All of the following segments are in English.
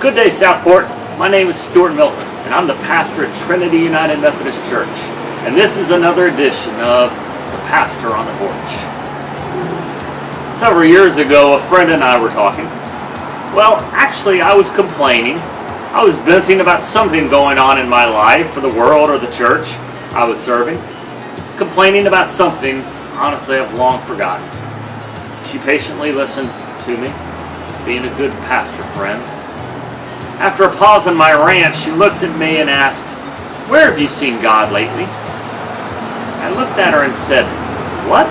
Good day, Southport. My name is Stuart Milton, and I'm the pastor at Trinity United Methodist Church. And this is another edition of The Pastor on the Porch. Several years ago, a friend and I were talking. Well, actually, I was complaining. I was venting about something going on in my life for the world or the church I was serving. Complaining about something, honestly, I've long forgotten. She patiently listened to me, being a good pastor friend. After a pause in my rant, she looked at me and asked, "Where have you seen God lately?" I looked at her and said, "What?"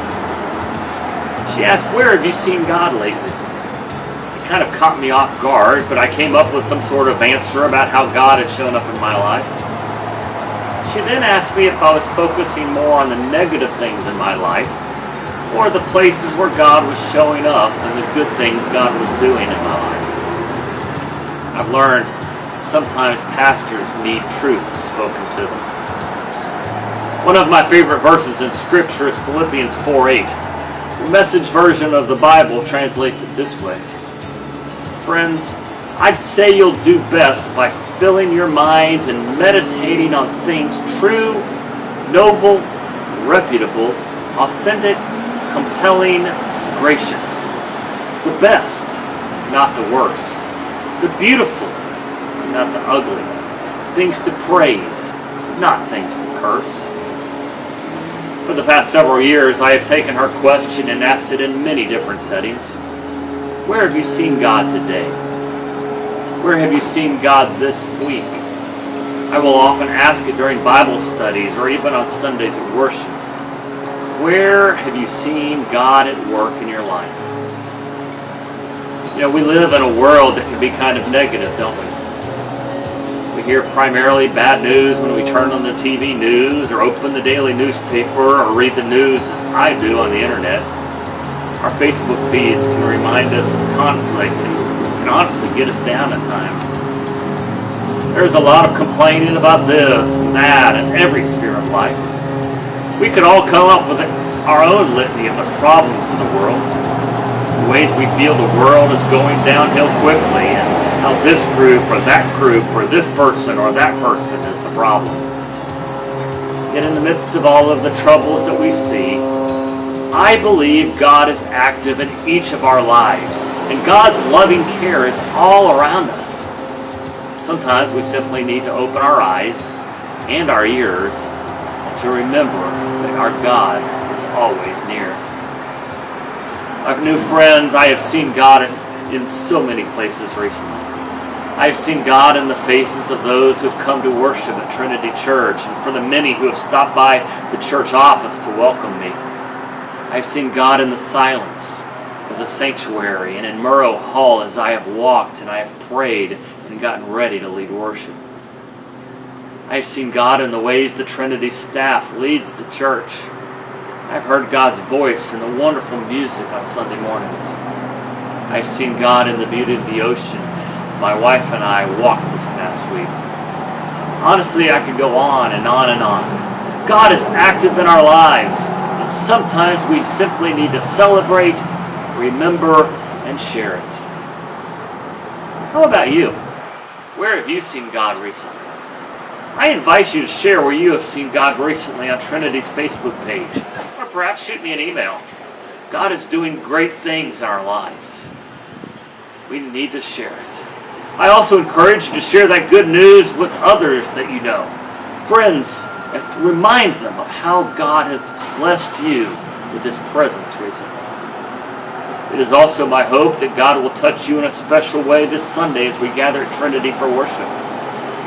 She asked, "Where have you seen God lately?" It kind of caught me off guard, but I came up with some sort of answer about how God had shown up in my life. She then asked me if I was focusing more on the negative things in my life or the places where God was showing up and the good things God was doing in my life. I've learned sometimes pastors need truth spoken to them. One of my favorite verses in Scripture is Philippians 4:8. The Message version of the Bible translates it this way. Friends, I'd say you'll do best by filling your minds and meditating on things true, noble, reputable, authentic, compelling, gracious. The best, not the worst. The beautiful, not the ugly. Things to praise, not things to curse. For the past several years, I have taken her question and asked it in many different settings. Where have you seen God today? Where have you seen God this week? I will often ask it during Bible studies or even on Sundays at worship. Where have you seen God at work in your life? You know, we live in a world that can be kind of negative, don't we? We hear primarily bad news when we turn on the TV news or open the daily newspaper or read the news as I do on the internet. Our Facebook feeds can remind us of conflict and can honestly get us down at times. There's a lot of complaining about this and that in every sphere of life. We could all come up with our own litany of the problems in the world. The ways we feel the world is going downhill quickly and how this group or this person or that person is the problem. Yet in the midst of all of the troubles that we see, I believe God is active in each of our lives and God's loving care is all around us. Sometimes we simply need to open our eyes and our ears and to remember that our God is always near. My new friends, I have seen God in so many places recently. I have seen God in the faces of those who have come to worship at Trinity Church and for the many who have stopped by the church office to welcome me. I have seen God in the silence of the sanctuary and in Murrow Hall as I have walked and I have prayed and gotten ready to lead worship. I have seen God in the ways the Trinity staff leads the church. I've heard God's voice in the wonderful music on Sunday mornings. I've seen God in the beauty of the ocean as my wife and I walked this past week. Honestly, I could go on and on and on. God is active in our lives, and sometimes we simply need to celebrate, remember, and share it. How about you? Where have you seen God recently? I invite you to share where you have seen God recently on Trinity's Facebook page. Or perhaps shoot me an email. God is doing great things in our lives. We need to share it. I also encourage you to share that good news with others that you know. Friends, and remind them of how God has blessed you with His presence recently. It is also my hope that God will touch you in a special way this Sunday as we gather at Trinity for worship.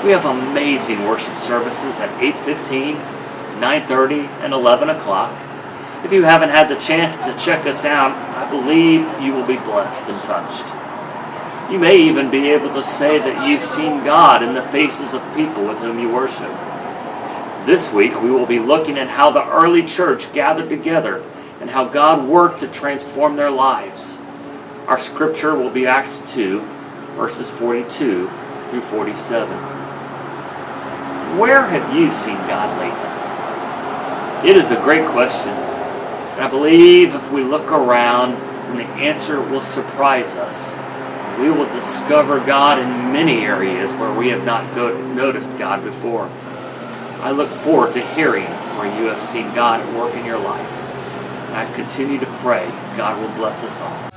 We have amazing worship services at 8:15, 9:30, and 11 o'clock. If you haven't had the chance to check us out, I believe you will be blessed and touched. You may even be able to say that you've seen God in the faces of people with whom you worship. This week we will be looking at how the early church gathered together and how God worked to transform their lives. Our scripture will be Acts 2, verses 42 through 47. Where have you seen God lately? It is a great question. And I believe if we look around, then the answer will surprise us we will discover God in many areas where we have not noticed God before. I look forward to hearing where you have seen God at work in your life. And I continue to pray God will bless us all.